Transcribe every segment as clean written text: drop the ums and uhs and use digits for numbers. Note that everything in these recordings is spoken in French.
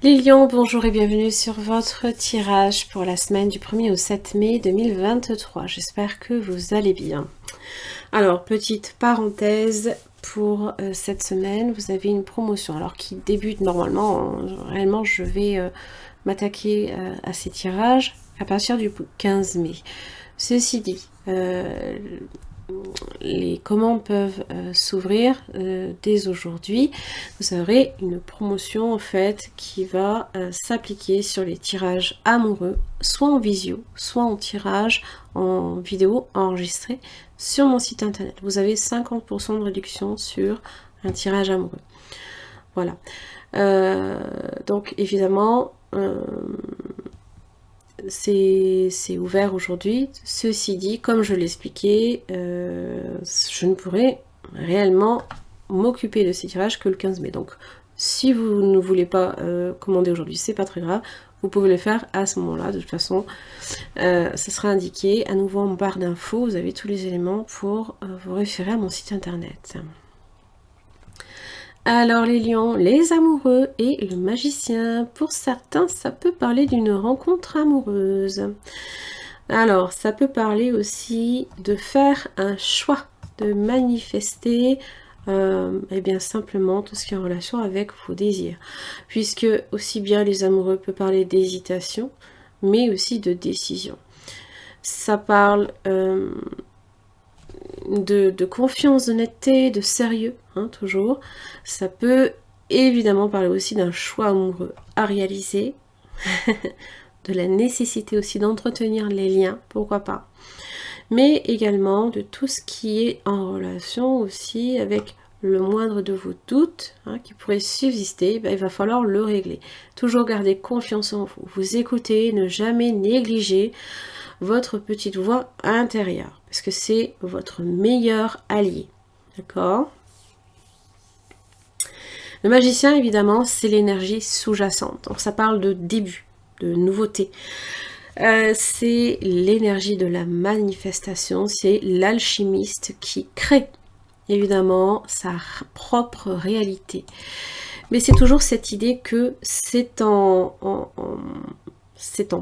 Les lions, bonjour et bienvenue sur votre tirage pour la semaine du 1er au 7 mai 2023. J'espère que vous allez bien. Alors, petite parenthèse pour cette semaine, vous avez une promotion alors qui débute normalement. Réellement, je vais m'attaquer à ces tirages à partir du 15 mai. Ceci dit, les commandes peuvent s'ouvrir dès aujourd'hui. Vous aurez une promotion en fait qui va s'appliquer sur les tirages amoureux, soit en visio, soit en tirage en vidéo enregistré sur mon site internet. Vous avez 50% de réduction sur un tirage amoureux. Voilà. Donc évidemment, c'est ouvert aujourd'hui. Ceci dit, comme je l'expliquais, je ne pourrai réellement m'occuper de ces tirages que le 15 mai. Donc, si vous ne voulez pas commander aujourd'hui, c'est pas très grave. Vous pouvez le faire à ce moment-là. De toute façon, ça sera indiqué à nouveau en barre d'infos. Vous avez tous les éléments pour vous référer à mon site internet. Alors les lions, les amoureux et le magicien. Pour certains, ça peut parler d'une rencontre amoureuse. Alors, ça peut parler aussi de faire un choix, de manifester eh bien simplement tout ce qui est en relation avec vos désirs. Puisque aussi bien les amoureux peuvent parler d'hésitation, mais aussi de décision. Ça parle de confiance, d'honnêteté, de sérieux, hein, toujours. Ça peut évidemment parler aussi d'un choix amoureux à réaliser, de la nécessité aussi d'entretenir les liens, pourquoi pas. Mais également de tout ce qui est en relation aussi avec le moindre de vos doutes hein, qui pourrait subsister, ben, il va falloir le régler. Toujours garder confiance en vous, vous écouter, ne jamais négliger votre petite voix intérieure, parce que c'est votre meilleur allié. D'accord ? Le magicien, évidemment, c'est l'énergie sous-jacente. Donc ça parle de début, de nouveauté. C'est l'énergie de la manifestation, c'est l'alchimiste qui crée, évidemment, sa propre réalité. Mais c'est toujours cette idée que c'est en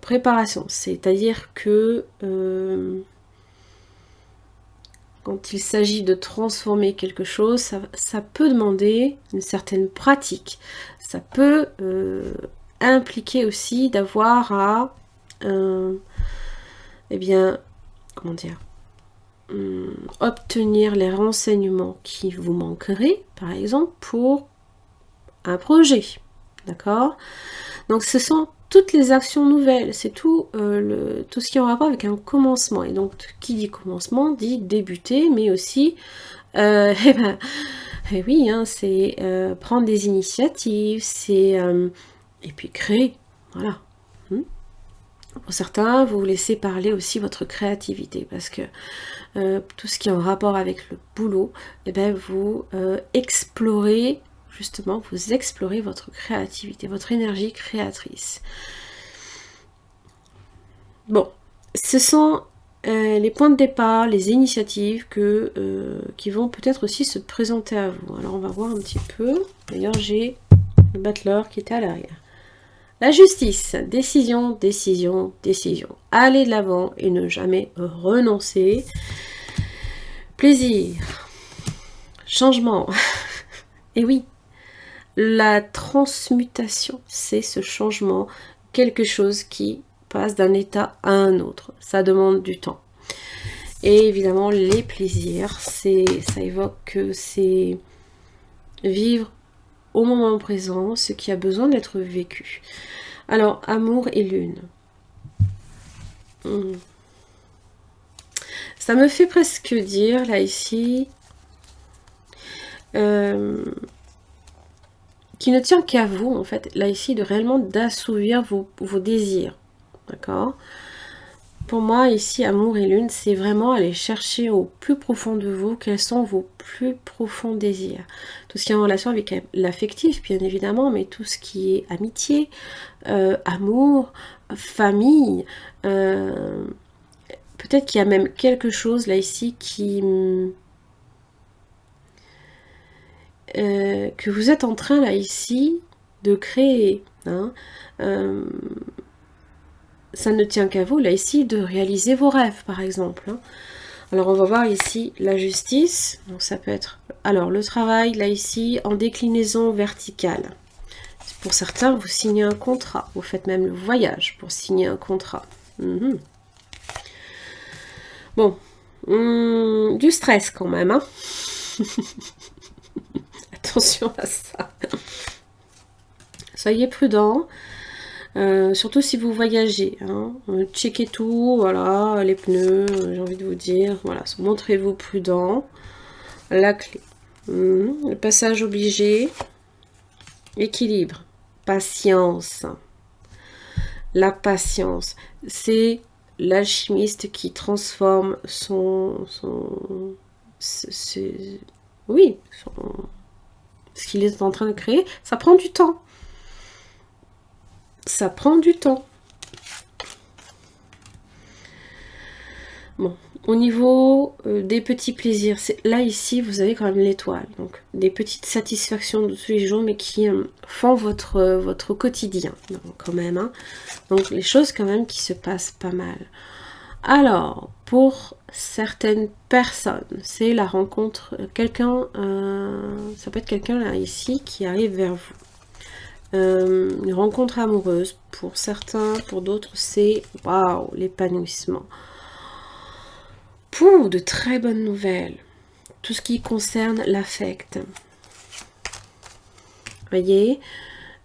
préparation, c'est-à-dire que quand il s'agit de transformer quelque chose, ça peut demander une certaine pratique, ça peut impliquer aussi d'avoir à eh bien, comment dire, obtenir les renseignements qui vous manqueraient, par exemple, pour un projet, d'accord ? Donc ce sont toutes les actions nouvelles, c'est tout, tout ce qui est en rapport avec un commencement. Et donc, qui dit commencement, dit débuter, mais aussi, oui, hein, c'est prendre des initiatives, c'est et puis créer, voilà. Pour certains, vous laissez parler aussi votre créativité, parce que tout ce qui est en rapport avec le boulot, eh bien, vous explorez, justement, vous explorez votre créativité, votre énergie créatrice. Bon, ce sont les points de départ, les initiatives qui vont peut-être aussi se présenter à vous. Alors, on va voir un petit peu. D'ailleurs, j'ai le battleur qui était à l'arrière. La justice, décision, décision, décision. Aller de l'avant et ne jamais renoncer. Plaisir, changement. Et oui, la transmutation, c'est ce changement, quelque chose qui passe d'un état à un autre. Ça demande du temps. Et évidemment, les plaisirs, ça évoque que c'est vivre au moment présent, ce qui a besoin d'être vécu. Alors, amour et lune. Ça me fait presque dire, là, ici, qui ne tient qu'à vous, en fait, là, ici, de réellement d'assouvir vos désirs. D'accord ? Pour moi, ici, amour et lune, c'est vraiment aller chercher au plus profond de vous quels sont vos plus profonds désirs. Tout ce qui est en relation avec l'affectif, bien évidemment, mais tout ce qui est amitié, amour, famille. Peut-être qu'il y a même quelque chose là ici que vous êtes en train là ici de créer. Hein. Ça ne tient qu'à vous, là, ici, de réaliser vos rêves, par exemple. Hein. Alors, on va voir ici la justice. Donc, ça peut être... Alors, le travail, là, ici, en déclinaison verticale. Pour certains, vous signez un contrat. Vous faites même le voyage pour signer un contrat. Bon. Du stress, quand même. Hein. Attention à ça. Soyez prudents. Surtout si vous voyagez, hein. Checkez tout, voilà, les pneus, j'ai envie de vous dire, voilà, montrez-vous prudent. La clé, le passage obligé, équilibre, patience. La patience, c'est l'alchimiste qui transforme oui, ce qu'il est en train de créer, ça prend du temps. Ça prend du temps. Bon, au niveau des petits plaisirs, là ici vous avez quand même l'étoile, donc des petites satisfactions de tous les jours, mais qui font votre quotidien, donc, quand même. Hein. Donc les choses quand même qui se passent pas mal. Alors, pour certaines personnes, c'est la rencontre, quelqu'un, ça peut être quelqu'un là ici qui arrive vers vous. Une rencontre amoureuse pour certains, pour d'autres c'est waouh, l'épanouissement. Pour de très bonnes nouvelles, tout ce qui concerne l'affect. Voyez,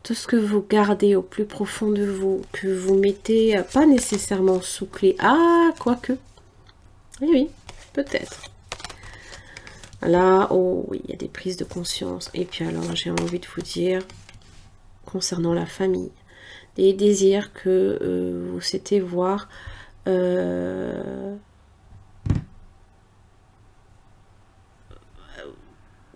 tout ce que vous gardez au plus profond de vous, que vous mettez pas nécessairement sous clé. Ah, quoique. Oui, peut-être. Là, oh oui, il y a des prises de conscience. Et puis alors, j'ai envie de vous dire, concernant la famille, des désirs que vous souhaitez voir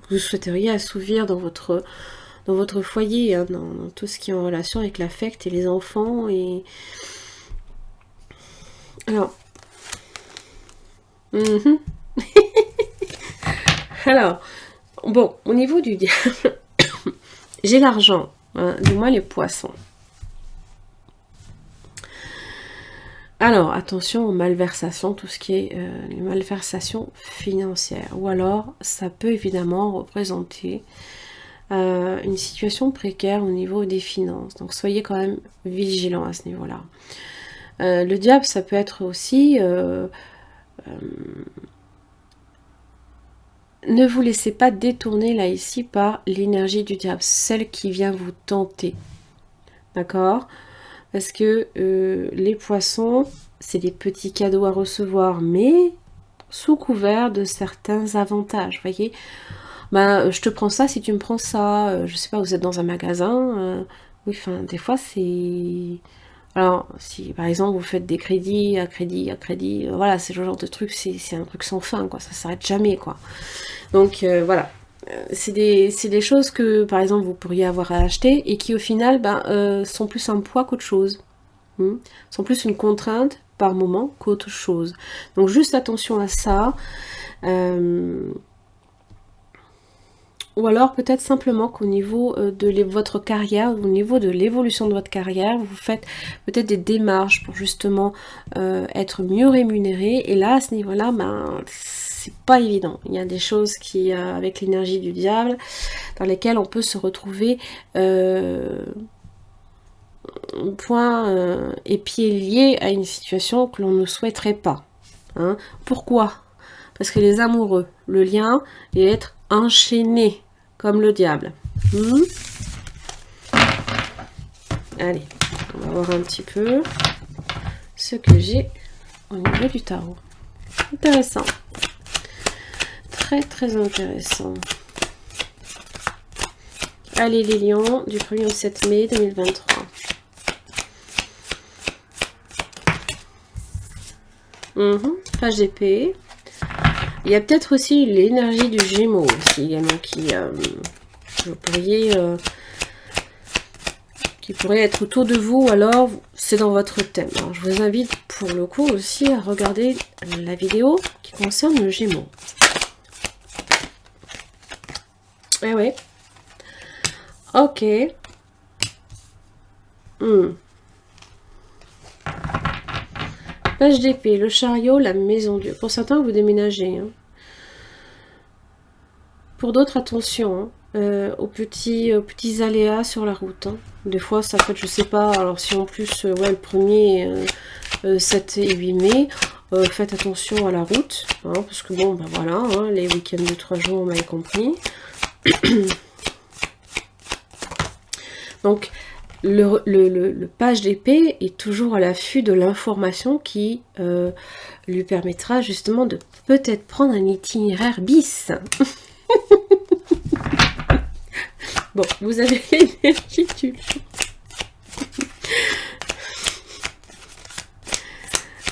vous souhaiteriez assouvir dans votre foyer, hein, dans tout ce qui est en relation avec l'affect et les enfants. Et alors alors bon, au niveau du diable, j'ai l'argent, hein, du moins les poissons. Alors, attention aux malversations, tout ce qui est les malversations financières. Ou alors, ça peut évidemment représenter une situation précaire au niveau des finances. Donc, soyez quand même vigilants à ce niveau-là. Le diable, ça peut être aussi... ne vous laissez pas détourner là ici par l'énergie du diable, celle qui vient vous tenter. D'accord ? Parce que les poissons, c'est des petits cadeaux à recevoir, mais sous couvert de certains avantages. Vous voyez, ben, je te prends ça si tu me prends ça. Je sais pas, vous êtes dans un magasin. Oui, enfin, des fois, c'est... Alors, si par exemple, vous faites des crédits à crédit, voilà, c'est le genre de truc, c'est un truc sans fin, quoi. Ça s'arrête jamais, quoi. Donc, voilà. C'est des choses que, par exemple, vous pourriez avoir à acheter et qui, au final, sont plus un poids qu'autre chose. Sont plus une contrainte par moment qu'autre chose. Donc, juste attention à ça. Ou alors, peut-être simplement qu'au niveau de votre carrière, au niveau de l'évolution de votre carrière, vous faites peut-être des démarches pour justement être mieux rémunéré. Et là, à ce niveau-là, c'est pas évident. Il y a des choses qui, avec l'énergie du diable, dans lesquelles on peut se retrouver point et pied liés à une situation que l'on ne souhaiterait pas. Hein. Pourquoi ? Parce que les amoureux, le lien est être enchaîné comme le diable. Allez, on va voir un petit peu ce que j'ai au niveau du tarot. Intéressant. Très très intéressant. Allez les lions, du 1er au 7 mai 2023. Page d'épée. Il y a peut-être aussi l'énergie du Gémeaux aussi également qui pourrait être autour de vous, alors c'est dans votre thème. Alors, je vous invite pour le coup aussi à regarder la vidéo qui concerne le Gémeaux. Eh ouais. Ok. Page d'épée, le chariot, la maison Dieu. Pour certains, vous déménagez. Hein. Pour d'autres, attention aux petits aléas sur la route. Hein. Des fois, ça peut être, je sais pas, alors si en plus, ouais, le 1er, 7 et 8 mai, faites attention à la route, hein, parce que bon, ben voilà, hein, les week-ends de 3 jours, on m'avait compris. Donc, le page d'épée est toujours à l'affût de l'information qui lui permettra justement de peut-être prendre un itinéraire bis. Bon, vous avez l'énergie du lion.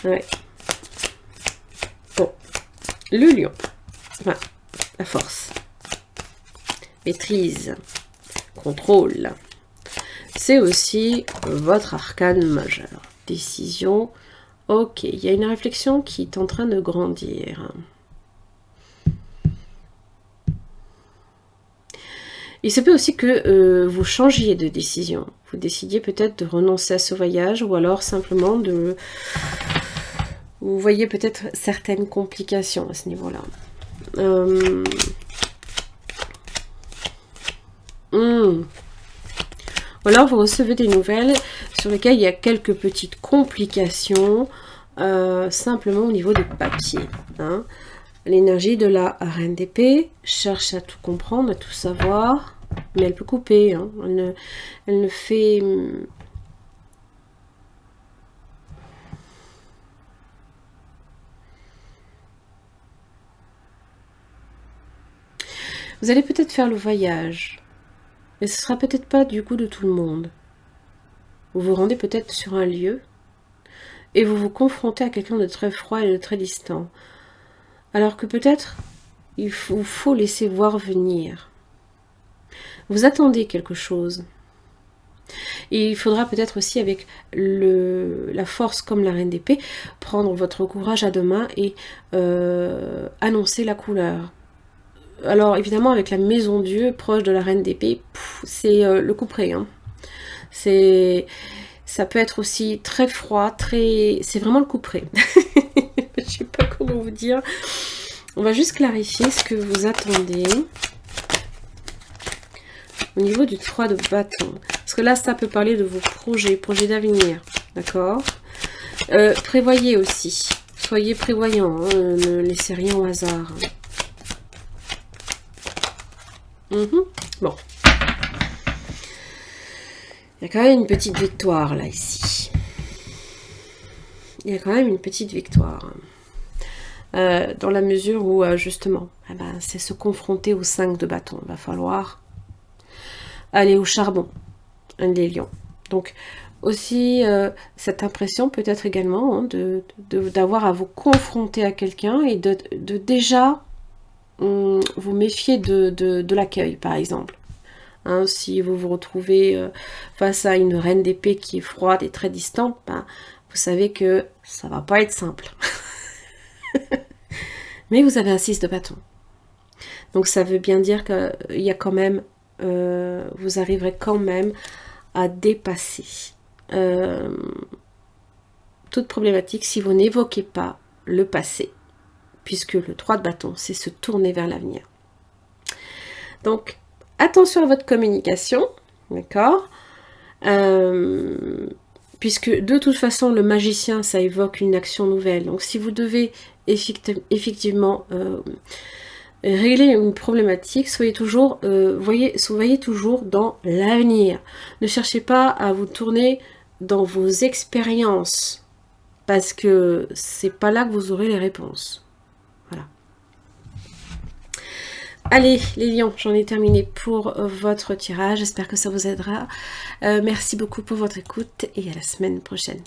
Ouais. Bon, le lion. Enfin, la force. Maîtrise. Contrôle. C'est aussi votre arcane majeur. Décision. Ok, il y a une réflexion qui est en train de grandir. Il se peut aussi que vous changiez de décision. Vous décidiez peut-être de renoncer à ce voyage ou alors simplement de... Vous voyez peut-être certaines complications à ce niveau-là. Ou alors vous recevez des nouvelles sur lesquelles il y a quelques petites complications simplement au niveau des papiers. Hein. L'énergie de la reine d'épée cherche à tout comprendre, à tout savoir, mais elle peut couper. Hein. Elle ne fait... Vous allez peut-être faire le voyage, mais ce sera peut-être pas du goût de tout le monde. Vous vous rendez peut-être sur un lieu et vous vous confrontez à quelqu'un de très froid et de très distant. Alors que peut-être il faut laisser voir venir. Vous attendez quelque chose. Et il faudra peut-être aussi, avec la force comme la reine d'épée, prendre votre courage à deux mains et annoncer la couleur. Alors évidemment, avec la maison Dieu proche de la reine d'épée, c'est le couperet. Hein. Ça peut être aussi très froid, c'est vraiment le couperet. Je sais pas comment vous dire. On va juste clarifier ce que vous attendez au niveau du 3 de bâton. Parce que là, ça peut parler de vos projets d'avenir. D'accord. Prévoyez aussi. Soyez prévoyants. Hein, ne laissez rien au hasard. Bon. Il y a quand même une petite victoire là, ici. Il y a quand même une petite victoire. Dans la mesure où, justement, c'est se confronter au 5 de bâton. Il va falloir aller au charbon, les lions. Donc, aussi, cette impression peut-être également hein, d'avoir à vous confronter à quelqu'un et de déjà vous méfier de l'accueil, par exemple. Hein, si vous vous retrouvez face à une reine d'épée qui est froide et très distante, vous savez que ça va pas être simple. Mais vous avez un 6 de bâton. Donc ça veut bien dire qu'il y a quand même, vous arriverez quand même à dépasser toute problématique si vous n'évoquez pas le passé. Puisque le 3 de bâton, c'est se tourner vers l'avenir. Donc, attention à votre communication, d'accord puisque de toute façon, le magicien, ça évoque une action nouvelle. Donc, si vous devez effectivement régler une problématique, soyez toujours toujours dans l'avenir. Ne cherchez pas à vous tourner dans vos expériences, parce que c'est pas là que vous aurez les réponses. Voilà. Allez, les lions, j'en ai terminé pour votre tirage. J'espère que ça vous aidera. Merci beaucoup pour votre écoute et à la semaine prochaine.